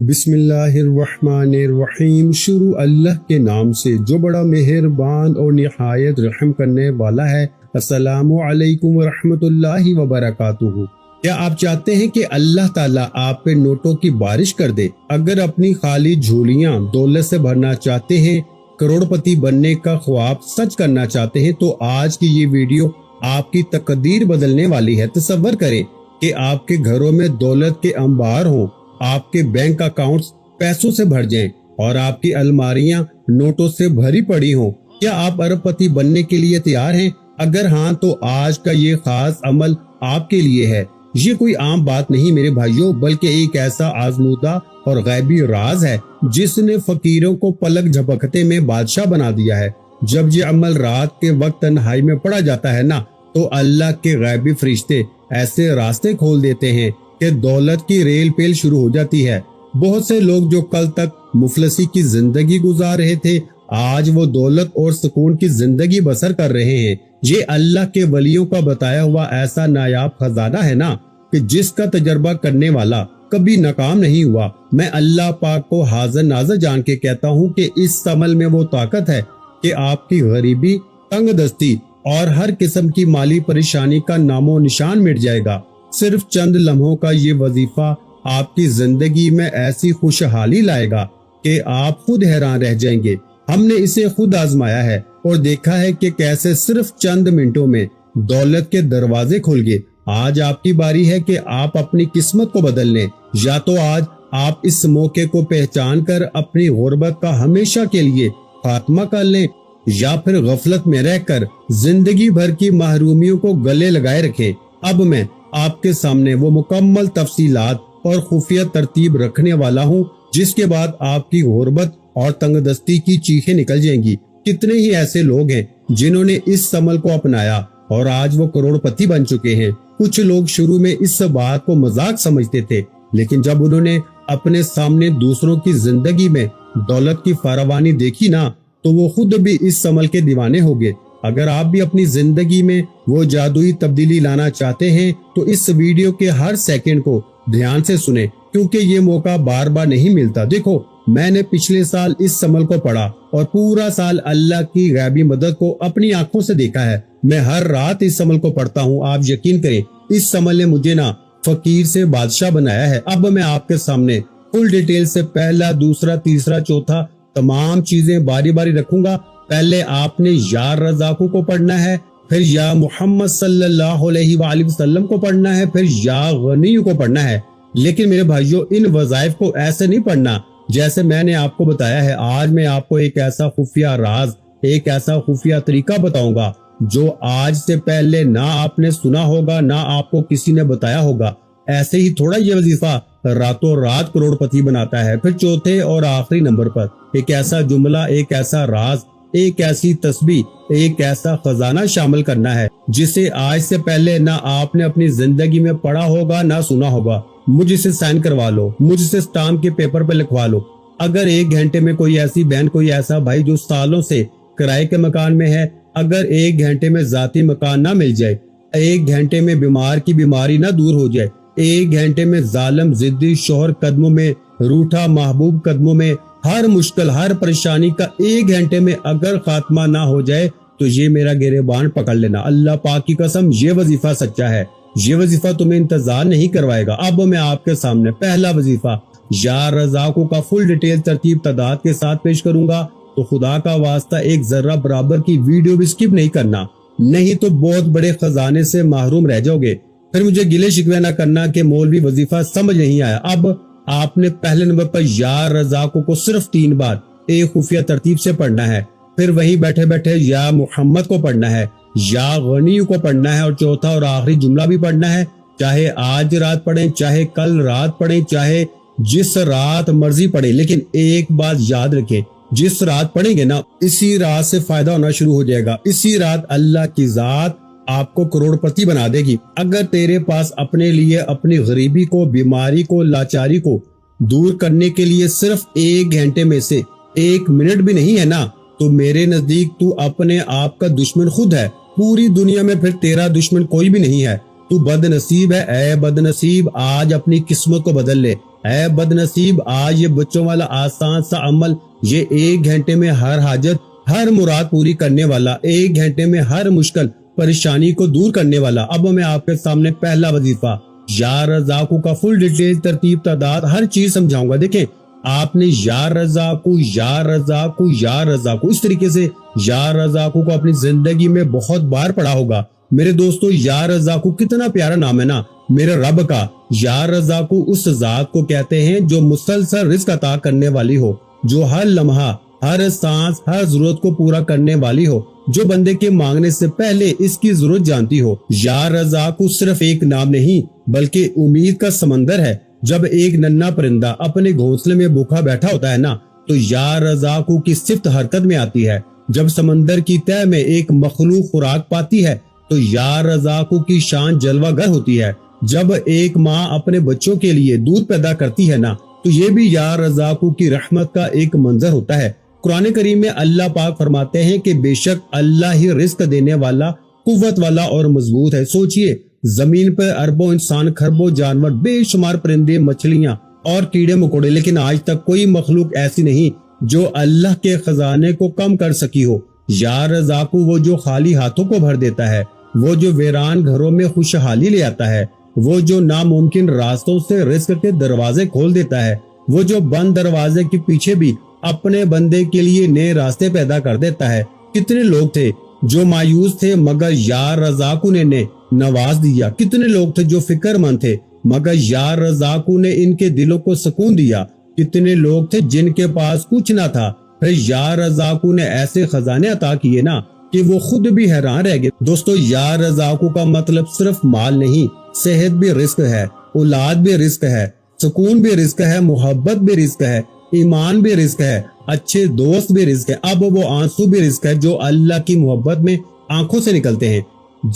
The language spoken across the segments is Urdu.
بسم اللہ الرحمن الرحیم۔ شروع اللہ کے نام سے جو بڑا مہربان اور نہایت رحم کرنے والا ہے۔ السلام علیکم ورحمۃ اللہ وبرکاتہ۔ کیا آپ چاہتے ہیں کہ اللہ تعالیٰ آپ پہ نوٹوں کی بارش کر دے؟ اگر اپنی خالی جھولیاں دولت سے بھرنا چاہتے ہیں، کروڑ پتی بننے کا خواب سچ کرنا چاہتے ہیں، تو آج کی یہ ویڈیو آپ کی تقدیر بدلنے والی ہے۔ تصور کریں کہ آپ کے گھروں میں دولت کے انبار ہوں، آپ کے بینک اکاؤنٹس پیسوں سے بھر جائیں اور آپ کی الماریاں نوٹوں سے بھری پڑی ہوں۔ کیا آپ ارب پتی بننے کے لیے تیار ہیں؟ اگر ہاں تو آج کا یہ خاص عمل آپ کے لیے ہے۔ یہ کوئی عام بات نہیں میرے بھائیوں، بلکہ ایک ایسا آزمودہ اور غیبی راز ہے جس نے فقیروں کو پلک جھپکتے میں بادشاہ بنا دیا ہے۔ جب یہ عمل رات کے وقت تنہائی میں پڑا جاتا ہے نا، تو اللہ کے غیبی فرشتے ایسے راستے کھول دیتے ہیں کہ دولت کی ریل پیل شروع ہو جاتی ہے۔ بہت سے لوگ جو کل تک مفلسی کی زندگی گزار رہے تھے، آج وہ دولت اور سکون کی زندگی بسر کر رہے ہیں۔ یہ اللہ کے ولیوں کا بتایا ہوا ایسا نایاب خزانہ ہے نا، کہ جس کا تجربہ کرنے والا کبھی ناکام نہیں ہوا۔ میں اللہ پاک کو حاضر ناظر جان کے کہتا ہوں کہ اس عمل میں وہ طاقت ہے کہ آپ کی غریبی، تنگ دستی اور ہر قسم کی مالی پریشانی کا نام و نشان مٹ جائے گا۔ صرف چند لمحوں کا یہ وظیفہ آپ کی زندگی میں ایسی خوشحالی لائے گا کہ آپ خود حیران رہ جائیں گے۔ ہم نے اسے خود آزمایا ہے اور دیکھا ہے کہ کیسے صرف چند منٹوں میں دولت کے دروازے کھل گئے۔ آج آپ کی باری ہے کہ آپ اپنی قسمت کو بدل لیں۔ یا تو آج آپ اس موقع کو پہچان کر اپنی غربت کا ہمیشہ کے لیے خاتمہ کر لیں، یا پھر غفلت میں رہ کر زندگی بھر کی محرومیوں کو گلے لگائے رکھیں۔ اب میں آپ کے سامنے وہ مکمل تفصیلات اور خفیہ ترتیب رکھنے والا ہوں جس کے بعد آپ کی غربت اور تنگ دستی کی چیخیں نکل جائیں گی۔ کتنے ہی ایسے لوگ ہیں جنہوں نے اس عمل کو اپنایا اور آج وہ کروڑ پتی بن چکے ہیں۔ کچھ لوگ شروع میں اس بات کو مذاق سمجھتے تھے، لیکن جب انہوں نے اپنے سامنے دوسروں کی زندگی میں دولت کی فراوانی دیکھی نا، تو وہ خود بھی اس عمل کے دیوانے ہو گئے۔ اگر آپ بھی اپنی زندگی میں وہ جادوئی تبدیلی لانا چاہتے ہیں تو اس ویڈیو کے ہر سیکنڈ کو دھیان سے سنیں، کیونکہ یہ موقع بار بار نہیں ملتا۔ دیکھو، میں نے پچھلے سال اس عمل کو پڑھا اور پورا سال اللہ کی غیبی مدد کو اپنی آنکھوں سے دیکھا ہے۔ میں ہر رات اس عمل کو پڑھتا ہوں۔ آپ یقین کریں، اس عمل نے مجھے نا فقیر سے بادشاہ بنایا ہے۔ اب میں آپ کے سامنے فل ڈیٹیل سے پہلا، دوسرا، تیسرا، چوتھا تمام چیزیں باری باری رکھوں گا۔ پہلے آپ نے یا رزاقوں کو پڑھنا ہے، پھر یا محمد صلی اللہ علیہ وآلہ وسلم کو پڑھنا ہے، پھر یا غنی کو پڑھنا ہے۔ لیکن میرے بھائیوں، ان وظائف کو ایسے نہیں پڑھنا جیسے میں نے آپ کو بتایا ہے۔ آج میں آپ کو ایک ایسا خفیہ راز، ایک ایسا خفیہ طریقہ بتاؤں گا جو آج سے پہلے نہ آپ نے سنا ہوگا، نہ آپ کو کسی نے بتایا ہوگا۔ ایسے ہی تھوڑا یہ وظیفہ راتوں رات کروڑ پتی بناتا ہے۔ پھر چوتھے اور آخری نمبر پر ایک ایسا جملہ، ایک ایسا راز، ایک ایسی تسبیح، ایک ایسا خزانہ شامل کرنا ہے جسے آج سے پہلے نہ آپ نے اپنی زندگی میں پڑھا ہوگا، نہ سنا ہوگا۔ مجھ سے سائن کروا لو، مجھ سے اسٹامپ کے پیپر پہ لکھوا لو۔ اگر ایک گھنٹے میں کوئی ایسی بہن، کوئی ایسا بھائی جو سالوں سے کرائے کے مکان میں ہے، اگر ایک گھنٹے میں ذاتی مکان نہ مل جائے، ایک گھنٹے میں بیمار کی بیماری نہ دور ہو جائے، ایک گھنٹے میں ظالم ضدی شوہر قدموں میں، روٹھا محبوب قدموں میں، ہر مشکل، ہر پریشانی کا ایک گھنٹے میں اگر خاتمہ نہ ہو جائے، تو یہ میرا گریبان پکڑ لینا، اللہ پاک کی قسم یہ وظیفہ سچا ہے۔ یہ وظیفہ تمہیں انتظار نہیں کروائے گا۔ اب میں آپ کے سامنے پہلا وظیفہ یا رزاقوں کا فل ڈیٹیل ترتیب تعداد کے ساتھ پیش کروں گا، تو خدا کا واسطہ ایک ذرہ برابر کی ویڈیو بھی سکپ نہیں کرنا، نہیں تو بہت بڑے خزانے سے محروم رہ جاؤ گے۔ پھر مجھے گلے شکوے نہ کرنا کہ مولوی وظیفہ سمجھ نہیں آیا۔ اب آپ نے پہلے نمبر پر یا رزاقوں کو صرف 3 بار ایک خفیہ ترتیب سے پڑھنا ہے، پھر وہیں بیٹھے بیٹھے یا محمد کو پڑھنا ہے، یا غنی کو پڑھنا ہے، اور چوتھا اور آخری جملہ بھی پڑھنا ہے۔ چاہے آج رات پڑھیں، چاہے کل رات پڑھیں، چاہے جس رات مرضی پڑھیں، لیکن ایک بات یاد رکھیں، جس رات پڑھیں گے نا، اسی رات سے فائدہ ہونا شروع ہو جائے گا۔ اسی رات اللہ کی ذات آپ کو کروڑ پتی بنا دے گی۔ اگر تیرے پاس اپنے لیے اپنی غریبی کو، بیماری کو، لاچاری کو دور کرنے کے لیے صرف ایک گھنٹے میں سے 1 منٹ بھی نہیں ہے نا، تو میرے نزدیک تو اپنے آپ کا دشمن خود ہے۔ پوری دنیا میں پھر تیرا دشمن کوئی بھی نہیں ہے۔ تو بد نصیب ہے، اے بد نصیب، آج اپنی قسمت کو بدل لے۔ اے بد نصیب، آج یہ بچوں والا آسان سا عمل، یہ 1 گھنٹے میں ہر حاجت، ہر مراد پوری کرنے والا، 1 گھنٹے میں ہر مشکل پریشانی کو دور کرنے والا۔ اب میں آپ کے سامنے پہلا وظیفہ یا رزاقو کا فل ڈیٹیل، ترتیب، تعداد، ہر چیز سمجھاؤں گا۔ دیکھیں، آپ نے یا رزاقو یا رزاقو یا رزاقو اس طریقے سے یا رزاقو کو اپنی زندگی میں بہت بار پڑھا ہوگا۔ میرے دوستو، یا رزاقو کتنا پیارا نام ہے نا میرے رب کا۔ یا رزاقو اس ذات کو کہتے ہیں جو مسلسل رزق عطا کرنے والی ہو، جو ہر لمحہ، ہر سانس، ہر ضرورت کو پورا کرنے والی ہو، جو بندے کے مانگنے سے پہلے اس کی ضرورت جانتی ہو۔ یا رزاقو صرف ایک نام نہیں بلکہ امید کا سمندر ہے۔ جب ایک ننھا پرندہ اپنے گھونسلے میں بھوکا بیٹھا ہوتا ہے نا، تو یا رزاقو کی صفت حرکت میں آتی ہے۔ جب سمندر کی تہہ میں ایک مخلوق خوراک پاتی ہے تو یا رزاقو کی شان جلوہ گر ہوتی ہے۔ جب ایک ماں اپنے بچوں کے لیے دودھ پیدا کرتی ہے نا، تو یہ بھی یا رزاقو کی رحمت کا ایک منظر ہوتا ہے۔ قرآن کریم میں اللہ پاک فرماتے ہیں کہ بے شک اللہ ہی رزق دینے والا، قوت والا اور مضبوط ہے۔ سوچئے، زمین پر اربوں انسان، کھربوں جانور، بے شمار پرندے، مچھلیاں اور کیڑے مکوڑے، لیکن آج تک کوئی مخلوق ایسی نہیں جو اللہ کے خزانے کو کم کر سکی ہو۔ یا رزاقو وہ جو خالی ہاتھوں کو بھر دیتا ہے، وہ جو ویران گھروں میں خوشحالی لے آتا ہے، وہ جو ناممکن راستوں سے رزق کے دروازے کھول دیتا ہے، وہ جو بند دروازے کے پیچھے بھی اپنے بندے کے لیے نئے راستے پیدا کر دیتا ہے۔ کتنے لوگ تھے جو مایوس تھے مگر یا رزاقو نے نواز دیا، کتنے لوگ تھے جو فکر مند تھے مگر یا رزاقو نے ان کے دلوں کو سکون دیا، کتنے لوگ تھے جن کے پاس کچھ نہ تھا، پھر یا رزاقو نے ایسے خزانے عطا کیے نا کہ وہ خود بھی حیران رہ گئے۔ دوستو، یا رزاقو کا مطلب صرف مال نہیں، صحت بھی رزق ہے، اولاد بھی رزق ہے، سکون بھی رزق ہے، محبت بھی رزق ہے، ایمان بھی رزق ہے، اچھے دوست بھی رزق ہے، اب وہ آنسو بھی رزق ہے جو اللہ کی محبت میں آنکھوں سے نکلتے ہیں۔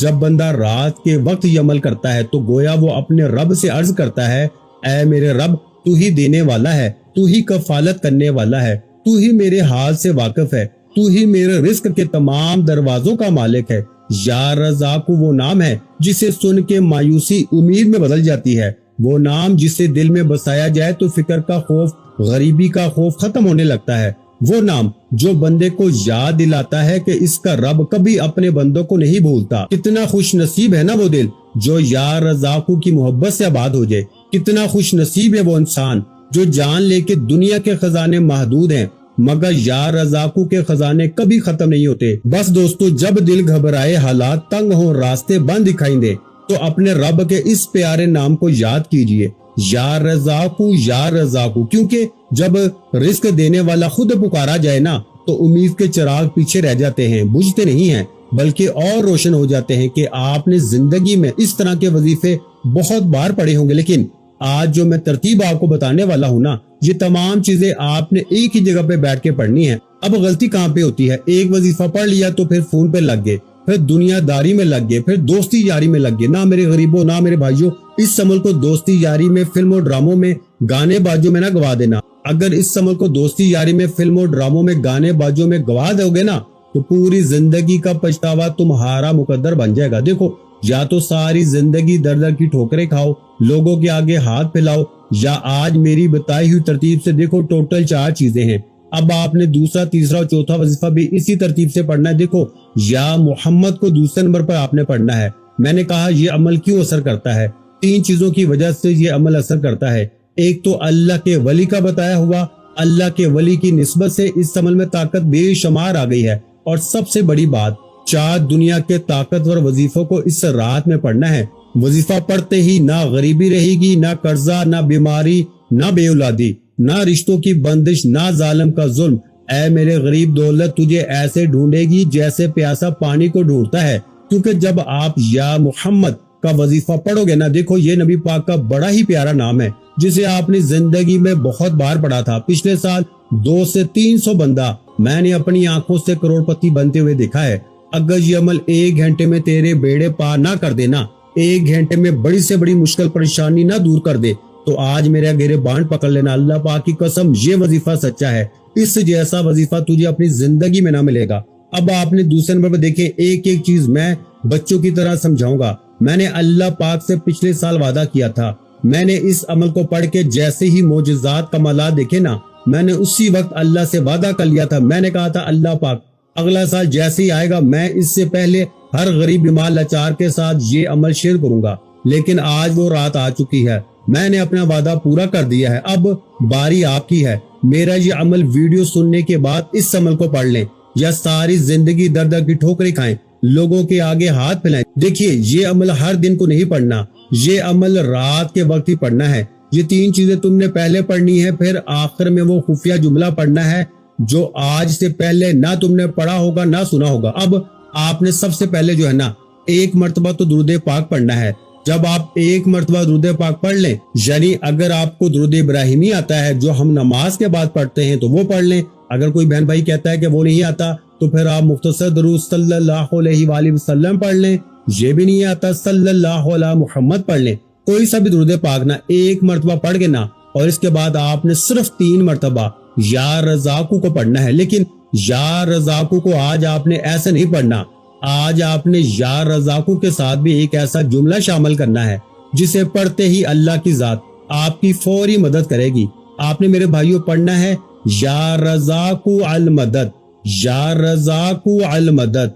جب بندہ رات کے وقت یہ عمل کرتا ہے تو گویا وہ اپنے رب سے عرض کرتا ہے، اے میرے رب، تو ہی دینے والا ہے، تو ہی کفالت کرنے والا ہے، تو ہی میرے حال سے واقف ہے، تو ہی میرے رزق کے تمام دروازوں کا مالک ہے۔ یا رزاقو وہ نام ہے جسے سن کے مایوسی امید میں بدل جاتی ہے، وہ نام جسے دل میں بسایا جائے تو فکر کا خوف، غریبی کا خوف ختم ہونے لگتا ہے، وہ نام جو بندے کو یاد دلاتا ہے کہ اس کا رب کبھی اپنے بندوں کو نہیں بھولتا۔ کتنا خوش نصیب ہے نا وہ دل جو یا رزاقو کی محبت سے آباد ہو جائے، کتنا خوش نصیب ہے وہ انسان جو جان لے کہ دنیا کے خزانے محدود ہیں مگر یا رزاقو کے خزانے کبھی ختم نہیں ہوتے۔ بس دوستو، جب دل گھبرائے، حالات تنگ ہوں، راستے بند دکھائیں دے، تو اپنے رب کے اس پیارے نام کو یاد کیجئے، یا رزاقو یا رزاقو، کیونکہ جب رزق دینے والا خود پکارا جائے نا تو امید کے چراغ پیچھے رہ جاتے ہیں، بجھتے نہیں ہیں بلکہ اور روشن ہو جاتے ہیں۔ کہ آپ نے زندگی میں اس طرح کے وظیفے بہت بار پڑھے ہوں گے، لیکن آج جو میں ترتیب آپ کو بتانے والا ہوں نا، یہ تمام چیزیں آپ نے ایک ہی جگہ پہ بیٹھ کے پڑھنی ہے۔ اب غلطی کہاں پہ ہوتی ہے؟ ایک وظیفہ پڑھ لیا تو پھر فون پہ لگ گئے، پھر دنیا داری میں لگ گئے، پھر دوستی یاری میں لگ گئے۔ نہ میرے غریبوں، نہ میرے بھائیوں، اس عمل کو دوستی یاری میں، فلموں ڈراموں میں، گانے بازوں میں نہ گوا دینا۔ اگر اس عمل کو دوستی یاری میں، فلموں ڈراموں میں، گانے بازوں میں گوا دو گے نا تو پوری زندگی کا پچھتاوا تمہارا مقدر بن جائے گا۔ دیکھو، یا تو ساری زندگی در در کی ٹھوکریں کھاؤ، لوگوں کے آگے ہاتھ پھیلاؤ، یا آج میری بتائی ہوئی ترتیب سے دیکھو ٹوٹل 4 چیزیں ہیں۔ اب آپ نے دوسرا، تیسرا اور چوتھا وظیفہ بھی اسی ترتیب سے پڑھنا ہے۔ دیکھو، یا محمد کو دوسرے نمبر پر آپ نے پڑھنا ہے۔ میں نے کہا یہ عمل کیوں اثر کرتا ہے؟ 3 چیزوں کی وجہ سے یہ عمل اثر کرتا ہے۔ ایک تو اللہ کے ولی کا بتایا ہوا، اللہ کے ولی کی نسبت سے اس عمل میں طاقت بے شمار آ گئی ہے، اور سب سے بڑی بات، 4 دنیا کے طاقتور وظیفوں کو اس رات میں پڑھنا ہے۔ وظیفہ پڑھتے ہی نہ غریبی رہے گی، نہ قرضہ، نہ بیماری، نہ بے اولادی، نہ رشتوں کی بندش، نہ ظالم کا ظلم۔ اے میرے غریب، دولت تجھے ایسے ڈھونڈے گی جیسے پیاسا پانی کو ڈھونڈتا ہے، کیونکہ جب آپ یا محمد کا وظیفہ پڑھو گے نا، دیکھو یہ نبی پاک کا بڑا ہی پیارا نام ہے جسے آپ نے زندگی میں بہت بار پڑھا تھا۔ پچھلے سال 200 سے 300 بندہ میں نے اپنی آنکھوں سے کروڑ پتی بنتے ہوئے دیکھا ہے۔ اگر یہ عمل 1 گھنٹے میں تیرے بیڑے پار نہ کر دینا، 1 گھنٹے میں بڑی سے بڑی مشکل پریشانی نہ دور کر دے، تو آج میرا گھیرے بانٹ پکڑ لینا، اللہ پاک کی قسم یہ وظیفہ سچا ہے، اس جیسا وظیفہ تجھے اپنی زندگی میں نہ ملے گا۔ اب آپ نے دوسرے نمبر پر دیکھیں، ایک چیز میں بچوں کی طرح سمجھاؤں گا۔ میں نے اللہ پاک سے پچھلے سال وعدہ کیا تھا میں نے اس عمل کو پڑھ کے جیسے ہی معجزات کمالات دیکھے نا، میں نے اسی وقت اللہ سے وعدہ کر لیا تھا، میں نے کہا تھا اللہ پاک اگلا سال جیسے ہی آئے گا میں اس سے پہلے ہر غریب بیمار لاچار کے ساتھ یہ عمل شیئر کروں گا، لیکن آج وہ رات آ چکی ہے، میں نے اپنا وعدہ پورا کر دیا ہے، اب باری آپ کی ہے، میرا یہ عمل ویڈیو سننے کے بعد اس عمل کو پڑھ لیں یا ساری زندگی در در کی ٹھوکریں کھائیں، لوگوں کے آگے ہاتھ پھیلائیں۔ دیکھیے یہ عمل ہر دن کو نہیں پڑھنا، یہ عمل رات کے وقت ہی پڑھنا ہے، یہ 3 چیزیں تم نے پہلے پڑھنی ہے، پھر آخر میں وہ خفیہ جملہ پڑھنا ہے جو آج سے پہلے نہ تم نے پڑھا ہوگا نہ سنا ہوگا۔ اب آپ نے سب سے پہلے جو ہے نا 1 مرتبہ تو درود پاک پڑھنا ہے۔ جب آپ 1 مرتبہ درود پاک پڑھ لیں، یعنی اگر آپ کو درود ابراہیمی آتا ہے جو ہم نماز کے بعد پڑھتے ہیں تو وہ پڑھ لیں، اگر کوئی بہن بھائی کہتا ہے کہ وہ نہیں آتا تو پھر آپ مختصر درود صلی اللہ علیہ وآلہ وسلم پڑھ لیں، یہ بھی نہیں آتا صلی اللہ علیہ محمد پڑھ لیں، کوئی سا بھی درود پاک نہ 1 مرتبہ پڑھ کے نا، اور اس کے بعد آپ نے صرف 3 مرتبہ یا رزاقو کو پڑھنا ہے، لیکن یا رزاقو کو آج آپ نے ایسے نہیں پڑھنا، آج آپ نے یا رزاقو کے ساتھ بھی ایک ایسا جملہ شامل کرنا ہے جسے پڑھتے ہی اللہ کی ذات آپ کی فوری مدد کرے گی۔ آپ نے میرے بھائیوں پڑھنا ہے یا رزاقو المدد، یا رزاقو المدد،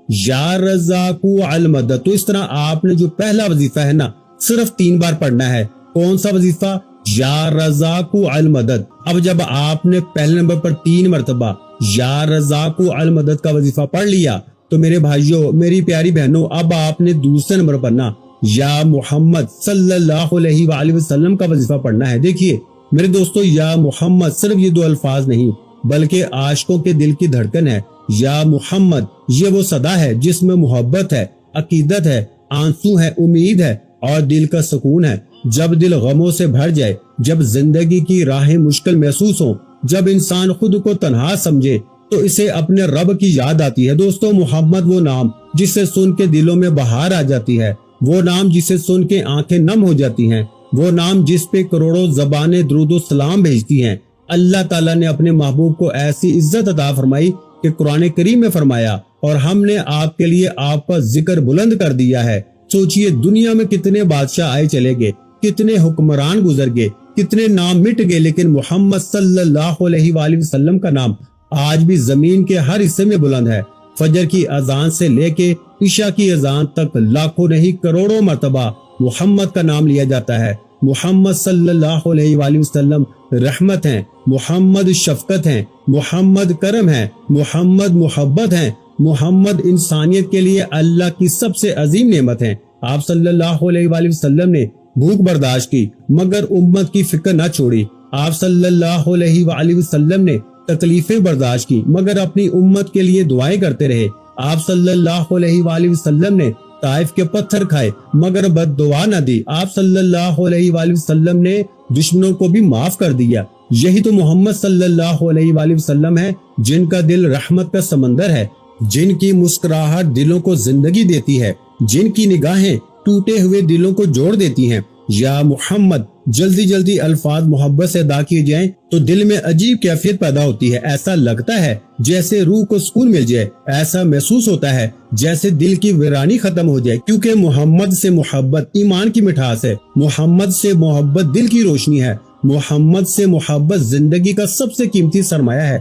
یا رزاقو المدد۔ تو اس طرح آپ نے جو پہلا وظیفہ ہے نا صرف 3 بار پڑھنا ہے، کون سا وظیفہ؟ یا رزاقو المدد۔ اب جب آپ نے پہلے نمبر پر 3 مرتبہ یا رزاقو المدد کا وظیفہ پڑھ لیا تو میرے بھائیوں میری پیاری بہنوں اب آپ نے دوسرے نمبر پر نا یا محمد صلی اللہ علیہ وآلہ وسلم کا وظیفہ پڑھنا ہے۔ دیکھیے میرے دوستو یا محمد صرف یہ 2 الفاظ نہیں بلکہ عاشقوں کے دل کی دھڑکن ہے۔ یا محمد یہ وہ صدا ہے جس میں محبت ہے، عقیدت ہے، آنسو ہے، امید ہے اور دل کا سکون ہے۔ جب دل غموں سے بھر جائے، جب زندگی کی راہیں مشکل محسوس ہوں، جب انسان خود کو تنہا سمجھے تو اسے اپنے رب کی یاد آتی ہے۔ دوستو محمد وہ نام جسے سن کے دلوں میں بہار آ جاتی ہے، وہ نام جسے سن کے آنکھیں نم ہو جاتی ہیں، وہ نام جس پہ کروڑوں زبانیں درود و سلام بھیجتی ہیں۔ اللہ تعالیٰ نے اپنے محبوب کو ایسی عزت عطا فرمائی کہ قرآن کریم میں فرمایا اور ہم نے آپ کے لیے آپ کا ذکر بلند کر دیا ہے۔ سوچئے دنیا میں کتنے بادشاہ آئے چلے گئے، کتنے حکمران گزر گئے، کتنے نام مٹ گئے، لیکن محمد صلی اللہ علیہ وآلہ وسلم کا نام آج بھی زمین کے ہر حصے میں بلند ہے۔ فجر کی اذان سے لے کے عشاء کی اذان تک لاکھوں نہیں کروڑوں مرتبہ محمد کا نام لیا جاتا ہے۔ محمد صلی اللہ علیہ وآلہ وسلم رحمت ہیں، محمد شفقت ہیں، محمد کرم ہیں، محمد محبت ہیں، محمد انسانیت کے لیے اللہ کی سب سے عظیم نعمت ہیں۔ آپ صلی اللہ علیہ وآلہ وسلم نے بھوک برداشت کی مگر امت کی فکر نہ چھوڑی۔ آپ صلی اللہ علیہ وآلہ وسلم نے تکلیفیں برداشت کی مگر اپنی امت کے لیے دعائیں کرتے رہے۔ آپ صلی اللہ علیہ وآلہ وسلم نے طائف کے پتھر کھائے مگر بد دعا نہ دی۔ آپ صلی اللہ علیہ وآلہ وسلم نے دشمنوں کو بھی معاف کر دیا۔ یہی تو محمد صلی اللہ علیہ وآلہ وسلم ہے جن کا دل رحمت کا سمندر ہے، جن کی مسکراہٹ دلوں کو زندگی دیتی ہے، جن کی نگاہیں ٹوٹے ہوئے دلوں کو جوڑ دیتی ہیں۔ یا محمد جلدی جلدی الفاظ محبت سے ادا کیے جائیں تو دل میں عجیب کیفیت پیدا ہوتی ہے، ایسا لگتا ہے جیسے روح کو سکون مل جائے، ایسا محسوس ہوتا ہے جیسے دل کی ویرانی ختم ہو جائے، کیونکہ محمد سے محبت ایمان کی مٹھاس ہے، محمد سے محبت دل کی روشنی ہے، محمد سے محبت زندگی کا سب سے قیمتی سرمایہ ہے۔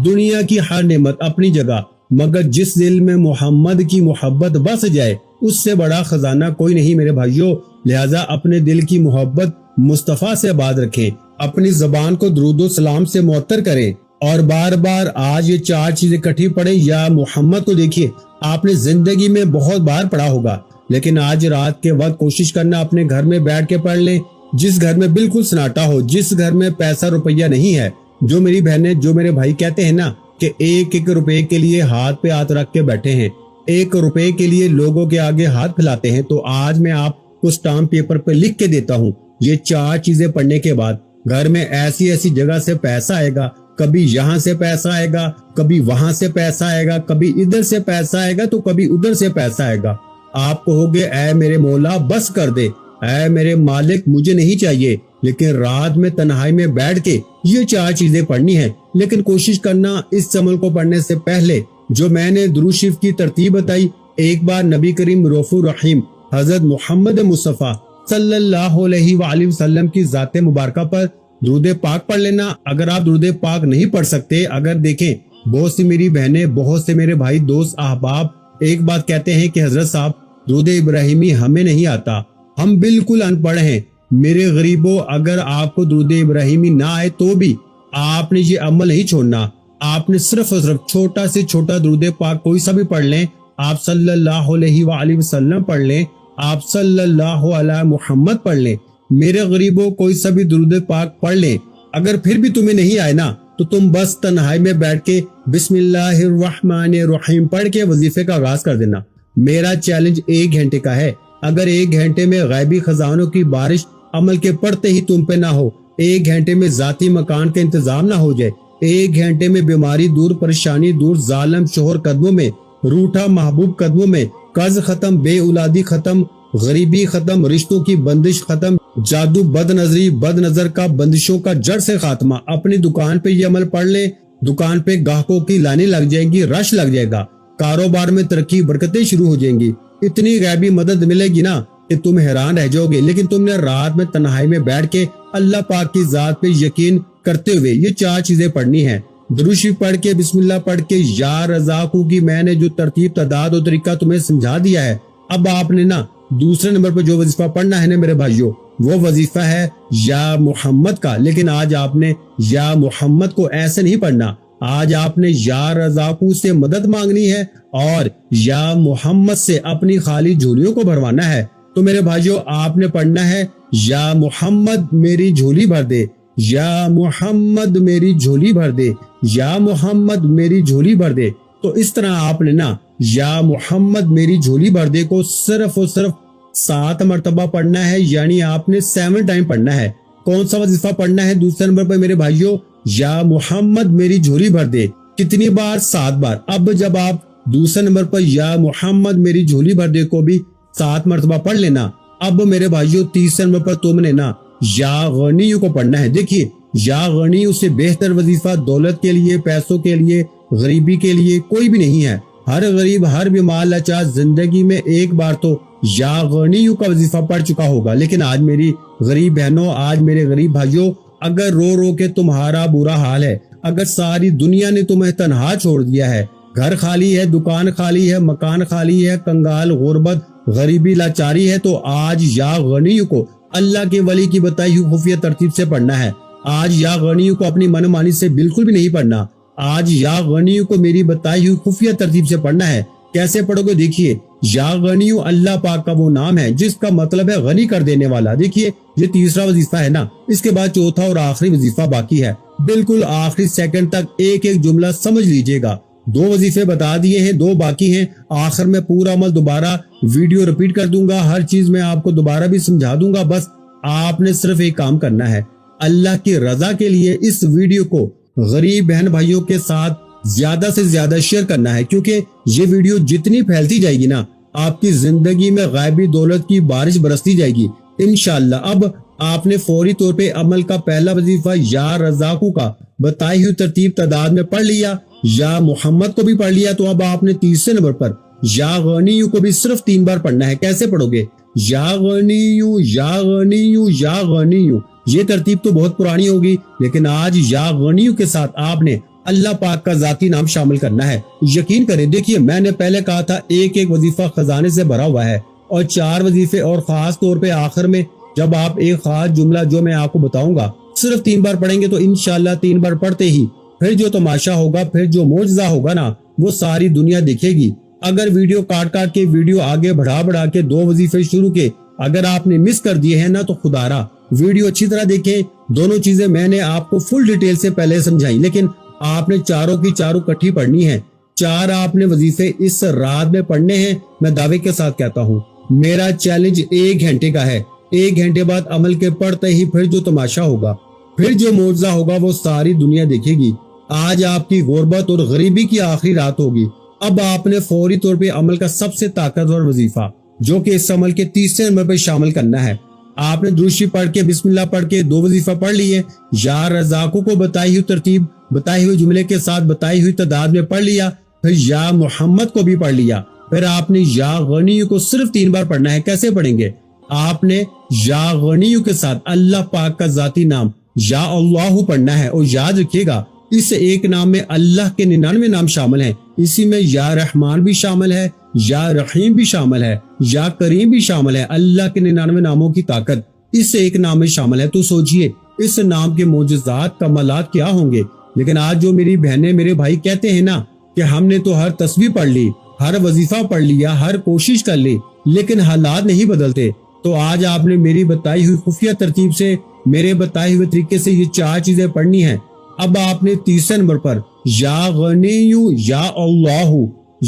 دنیا کی ہر نعمت اپنی جگہ، مگر جس دل میں محمد کی محبت بس جائے اس سے بڑا خزانہ کوئی نہیں میرے بھائیوں۔ لہٰذا اپنے دل کی محبت مصطفیٰ سے آباد رکھیں، اپنی زبان کو درود و سلام سے معطر کریں اور بار بار آج یہ 4 چیزیں اکٹھی پڑھیں۔ یا محمد کو دیکھیے آپ نے زندگی میں بہت بار پڑھا ہوگا لیکن آج رات کے وقت کوشش کرنا اپنے گھر میں بیٹھ کے پڑھ لیں، جس گھر میں بالکل سناٹا ہو، جس گھر میں پیسہ روپیہ نہیں ہے۔ جو میری بہنیں جو میرے بھائی کہتے ہیں نا کہ 1 روپے کے لیے ہاتھ پہ ہاتھ رکھ کے بیٹھے ہیں، 1 روپے کے لیے لوگوں کے آگے ہاتھ پھیلاتے ہیں، تو آج میں آپ کو اسٹامپ پیپر پہ لکھ کے دیتا ہوں یہ 4 چیزیں پڑھنے کے بعد گھر میں ایسی ایسی جگہ سے پیسہ آئے گا، کبھی یہاں سے پیسہ آئے گا، کبھی وہاں سے پیسہ آئے گا، کبھی ادھر سے پیسہ آئے گا تو کبھی ادھر سے پیسہ آئے گا۔ آپ کہو گے اے میرے مولا بس کر دے، اے میرے مالک مجھے نہیں چاہیے، لیکن رات میں تنہائی میں بیٹھ کے یہ 4 چیزیں پڑھنی ہیں۔ لیکن کوشش کرنا اس عمل کو پڑھنے سے پہلے جو میں نے درود شریف کی ترتیب بتائی، ایک بار نبی کریم رؤوف الرحیم حضرت محمد مصطفیٰ صلی اللہ علیہ وآلہ وسلم کی ذات مبارکہ پر درود پاک پڑھ لینا۔ اگر آپ درود پاک نہیں پڑھ سکتے، اگر دیکھیں بہت سی میری بہنیں، بہت سے میرے بھائی، دوست، احباب ایک بات کہتے ہیں کہ حضرت صاحب درود ابراہیمی ہمیں نہیں آتا، ہم بالکل ان پڑھ ہیں۔ میرے غریبوں، اگر آپ کو درود ابراہیمی نہ آئے تو بھی آپ نے یہ عمل نہیں چھوڑنا، آپ نے صرف اور صرف چھوٹا سے چھوٹا درود پاک کوئی سا بھی پڑھ لیں، آپ صلی اللہ علیہ وآلہ وسلم پڑھ لیں، آپ صلی اللہ علیہ محمد پڑھ لیں۔ میرے غریبوں، کوئی سا بھی درود پاک پڑھ لیں، اگر پھر بھی تمہیں نہیں آئے نا تو تم بس تنہائی میں بیٹھ کے بسم اللہ الرحمن الرحیم پڑھ کے وظیفے کا آغاز کر دینا۔ میرا چیلنج 1 گھنٹے کا ہے، اگر 1 گھنٹے میں غیبی خزانوں کی بارش عمل کے پڑھتے ہی تم پہ نہ ہو، 1 گھنٹے میں ذاتی مکان کا انتظام نہ ہو جائے، 1 گھنٹے میں بیماری دور، پریشانی دور، ظالم شوہر قدموں میں، روٹھا محبوب قدموں میں، قرض ختم، بے اولادی ختم، غریبی ختم، رشتوں کی بندش ختم، جادو، بد نظری، بد نظر کا، بندشوں کا جڑ سے خاتمہ۔ اپنی دکان پہ یہ عمل پڑھ لیں، دکان پہ گاہکوں کی لائنیں لگ جائیں گی، رش لگ جائے گا، کاروبار میں ترقی، برکتیں شروع ہو جائیں گی، اتنی غیبی مدد ملے گی نا کہ تم حیران رہ جاؤ گے۔ لیکن تم نے رات میں تنہائی میں بیٹھ کے اللہ پاک کی ذات پہ یقین کرتے ہوئے یہ 4 چیزیں پڑھنی ہیں۔ درود شریف پڑھ کے، بسم اللہ پڑھ کے، یا رزاقو کی میں نے جو ترتیب، تعداد اور طریقہ تمہیں سمجھا دیا ہے، اب آپ نے نا دوسرے نمبر پر جو وظیفہ پڑھنا ہے نا میرے بھائیوں، وہ وظیفہ ہے یا محمد کا۔ لیکن آج آپ نے یا محمد کو ایسے نہیں پڑھنا، آج آپ نے یا رزاقو سے مدد مانگنی ہے اور یا محمد سے اپنی خالی جھولیوں کو بھروانا ہے۔ تو میرے بھائیوں، آپ نے پڑھنا ہے یا محمد میری جھولی بھر دے، یا محمد میری جھولی بھر دے، یا محمد میری جھولی بھر دے۔ تو اس طرح آپ نے نا یا محمد میری جھولی بھر دے کو صرف اور صرف 7 مرتبہ پڑھنا ہے، یعنی آپ نے 7 ٹائم پڑھنا ہے۔ کون سا وظیفہ پڑھنا ہے دوسرے نمبر پر میرے بھائیوں؟ یا محمد میری جھولی بھر دے۔ کتنی بار؟ 7 بار۔ اب جب آپ دوسرے نمبر پر یا محمد میری جھولی بھر دے کو بھی 7 مرتبہ پڑھ لینا، اب میرے بھائیوں تیسرے نمبر پر تم نے نا یا غنیو کو پڑھنا ہے۔ دیکھیے، یا غنیو سے بہتر وظیفہ دولت کے لیے، پیسوں کے لیے، غریبی کے لیے کوئی بھی نہیں ہے۔ ہر غریب، ہر بیمار لاچار زندگی میں ایک بار تو یا غنیو کا وظیفہ پڑھ چکا ہوگا۔ لیکن آج میری غریب بہنوں، آج میرے غریب بھائیوں، اگر رو رو کے تمہارا برا حال ہے، اگر ساری دنیا نے تمہیں تنہا چھوڑ دیا ہے، گھر خالی ہے، دکان خالی ہے، مکان خالی ہے، کنگال، غربت، غریبی، لاچاری ہے، تو آج یا غنیو کو اللہ کے ولی کی بتائی ہوئی خفیہ ترتیب سے پڑھنا ہے۔ آج یا غنیو کو اپنی من مانی سے بالکل بھی نہیں پڑھنا، آج یا غنیو کو میری بتائی ہوئی خفیہ ترتیب سے پڑھنا ہے۔ کیسے پڑھو گے؟ دیکھیے، یا غنیو اللہ پاک کا وہ نام ہے جس کا مطلب ہے غنی کر دینے والا۔ دیکھیے، یہ تیسرا وظیفہ ہے نا، اس کے بعد چوتھا اور آخری وظیفہ باقی ہے۔ بالکل آخری سیکنڈ تک ایک ایک جملہ سمجھ لیجئے گا۔ 2 وظیفے بتا دیے ہیں، 2 باقی ہیں۔ آخر میں پورا عمل دوبارہ ویڈیو ریپیٹ کر دوں گا، ہر چیز میں آپ کو دوبارہ بھی سمجھا دوں گا۔ بس آپ نے صرف ایک کام کرنا ہے، اللہ کی رضا کے لیے اس ویڈیو کو غریب بہن بھائیوں کے ساتھ زیادہ سے زیادہ شیئر کرنا ہے، کیونکہ یہ ویڈیو جتنی پھیلتی جائے گی نا، آپ کی زندگی میں غیبی دولت کی بارش برستی جائے گی انشاءاللہ۔ اب آپ نے فوری طور پہ عمل کا پہلا وظیفہ یا رزاقو کا بتائی ہوئی ترتیب تعداد میں پڑھ لیا، یا محمد کو بھی پڑھ لیا، تو اب آپ نے تیسرے نمبر پر یا غنیو کو بھی صرف 3 بار پڑھنا ہے۔ کیسے پڑھو گے؟ یا غنیو، یا غنیو، یا غنیو۔ یہ ترتیب تو بہت پرانی ہوگی، لیکن آج یا غنیو کے ساتھ آپ نے اللہ پاک کا ذاتی نام شامل کرنا ہے۔ یقین کریں، دیکھیے میں نے پہلے کہا تھا ایک ایک وظیفہ خزانے سے بھرا ہوا ہے، اور 4 وظیفے، اور خاص طور پہ آخر میں جب آپ ایک خاص جملہ جو میں آپ کو بتاؤں گا صرف 3 بار پڑھیں گے تو انشاءاللہ 3 بار پڑھتے ہی پھر جو تماشا ہوگا، پھر جو معجزہ ہوگا نا، وہ ساری دنیا دیکھے گی۔ اگر ویڈیو کاٹ کاٹ کے، ویڈیو آگے بڑھا کے 2 وظیفے شروع کے اگر آپ نے مس کر دیے ہیں نا، تو خدا را ویڈیو اچھی طرح دیکھیں۔ دونوں چیزیں میں نے آپ کو فل ڈیٹیل سے پہلے سمجھائی، لیکن آپ نے چاروں کی چاروں کٹھی پڑھنی ہے۔ 4 آپ نے وظیفے اس رات میں پڑھنے ہیں۔ میں دعوے کے ساتھ کہتا ہوں، میرا چیلنج 1 گھنٹے کا ہے۔ 1 گھنٹے بعد عمل کے پڑھتے ہی پھر جو تماشا ہوگا، پھر جو معجزہ ہوگا، وہ ساری دنیا دیکھے گی۔ آج آپ کی غربت اور غریبی کی آخری رات ہوگی۔ اب آپ نے فوری طور پہ عمل کا سب سے طاقتور وظیفہ، جو کہ اس عمل کے تیسرے نمبر پہ شامل کرنا ہے۔ آپ نے درود شریف پڑھ کے، بسم اللہ پڑھ کے 2 وظیفہ پڑھ لیے، یا رزاقو کو بتائی ہوئی ترتیب، بتائی ہوئے جملے کے ساتھ، بتائی ہوئی تعداد میں پڑھ لیا، پھر یا محمد کو بھی پڑھ لیا، پھر آپ نے یا غنی کو صرف 3 بار پڑھنا ہے۔ کیسے پڑھیں گے؟ آپ نے یا غنیو کے ساتھ اللہ پاک کا ذاتی نام یا اللہ پڑھنا ہے، اور یاد رکھیے گا اس ایک نام میں اللہ کے 99 نام شامل ہیں۔ اسی میں یا رحمان بھی شامل ہے، یا رحیم بھی شامل ہے، یا کریم بھی شامل ہے۔ اللہ کے 99 ناموں کی طاقت اس ایک نام میں شامل ہے۔ تو سوچئے اس نام کے معجزات کمالات کیا ہوں گے۔ لیکن آج جو میری بہنیں میرے بھائی کہتے ہیں نا کہ ہم نے تو ہر تسبیح پڑھ لی، ہر وظیفہ پڑھ لیا، ہر کوشش کر لی، لیکن حالات نہیں بدلتے، تو آج آپ نے میری بتائی ہوئی خفیہ ترتیب سے، میرے بتائے ہوئے طریقے سے یہ 4 چیزیں پڑھنی ہیں۔ اب آپ نے تیسرے نمبر پر یا غنیو یا اللہ،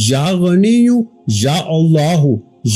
یا غنیو یا اللہ،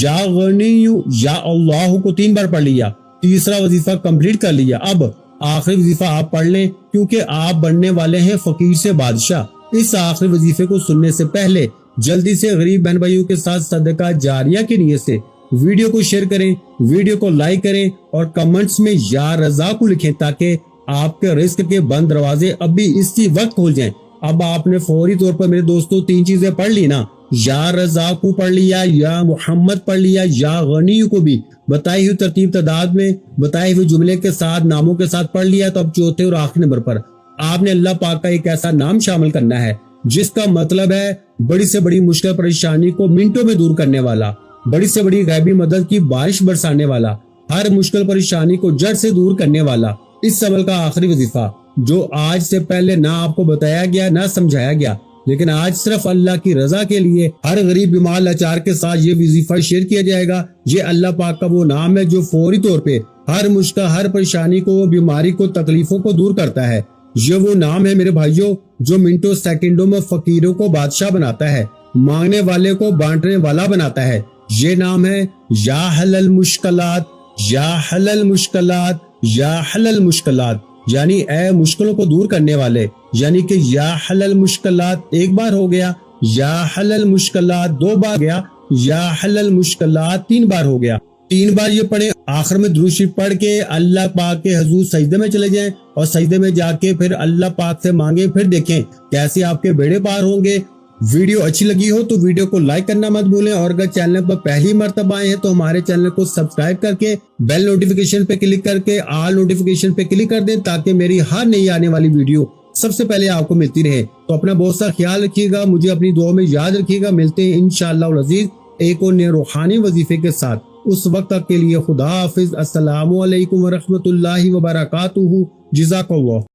یا غنیو یا اللہ کو 3 بار پڑھ لیا، تیسرا وظیفہ کمپلیٹ کر لیا۔ اب آخری وظیفہ آپ پڑھ لیں، کیونکہ آپ بننے والے ہیں فقیر سے بادشاہ۔ اس آخری وظیفے کو سننے سے پہلے جلدی سے غریب بہن بھائیوں کے ساتھ صدقہ جاریہ کی نیت سے ویڈیو کو شیئر کریں، ویڈیو کو لائک کریں، اور کمنٹس میں یا رضا کو لکھیں تاکہ آپ کے رزق کے بند دروازے ابھی اسی وقت کھول جائیں۔ اب آپ نے فوری طور پر میرے دوستوں 3 چیزیں پڑھ لی نا، یا رضا کو پڑھ لیا، یا محمد پڑھ لیا، یا غنی کو بھی بتائی ہوئی ترتیب تعداد میں بتائے ہوئے جملے کے ساتھ ناموں کے ساتھ پڑھ لیا۔ تو اب چوتھے اور آخری نمبر پر آپ نے اللہ پاک کا ایک ایسا نام شامل کرنا ہے جس کا مطلب ہے بڑی سے بڑی مشکل پریشانی کو منٹوں میں دور کرنے والا، بڑی سے بڑی غیبی مدد کی بارش برسانے والا، ہر مشکل پریشانی کو جڑ سے دور کرنے والا۔ اس عمل کا آخری وظیفہ جو آج سے پہلے نہ آپ کو بتایا گیا نہ سمجھایا گیا، لیکن آج صرف اللہ کی رضا کے لیے ہر غریب بیمار لاچار کے ساتھ یہ وظیفہ شیئر کیا جائے گا۔ یہ اللہ پاک کا وہ نام ہے جو فوری طور پہ ہر مشکل، ہر پریشانی کو، بیماری کو، تکلیفوں کو دور کرتا ہے۔ یہ وہ نام ہے میرے بھائیوں جو منٹوں سیکنڈوں میں فقیروں کو بادشاہ بناتا ہے، مانگنے والے کو بانٹنے والا بناتا ہے۔ یہ نام ہے یا حل المشکلات، یا حل المشکلات، یا حل المشکلات، یعنی اے مشکلوں کو دور کرنے والے۔ یعنی کہ یا حل المشکلات 1 بار ہو گیا، یا حل المشکلات 2 بار گیا، یا حل المشکلات 3 بار ہو گیا۔ 3 بار یہ پڑھیں، آخر میں درود شریف پڑھ کے اللہ پاک کے حضور سجدے میں چلے جائیں، اور سجدے میں جا کے پھر اللہ پاک سے مانگیں، پھر دیکھیں کیسے آپ کے بیڑے پار ہوں گے۔ ویڈیو اچھی لگی ہو تو ویڈیو کو لائک کرنا مت بھولیں، اور اگر چینل پر پہلی مرتبہ آئے ہیں تو ہمارے چینل کو سبسکرائب کر کے بیل نوٹیفیکیشن پہ کلک کر کے آل نوٹیفیکیشن پہ کلک کر دیں تاکہ میری ہر نئی آنے والی ویڈیو سب سے پہلے آپ کو ملتی رہے۔ تو اپنا بہت سا خیال رکھیے گا، مجھے اپنی دعا میں یاد رکھیے گا۔ ملتے ہیں انشاءاللہ العزیز ایک اور نئے روحانی وظیفے کے ساتھ۔ اس وقت تک کے لیے خدا حافظ۔ السلام علیکم ورحمۃ اللہ وبرکاتہ۔ جزاک اللہ۔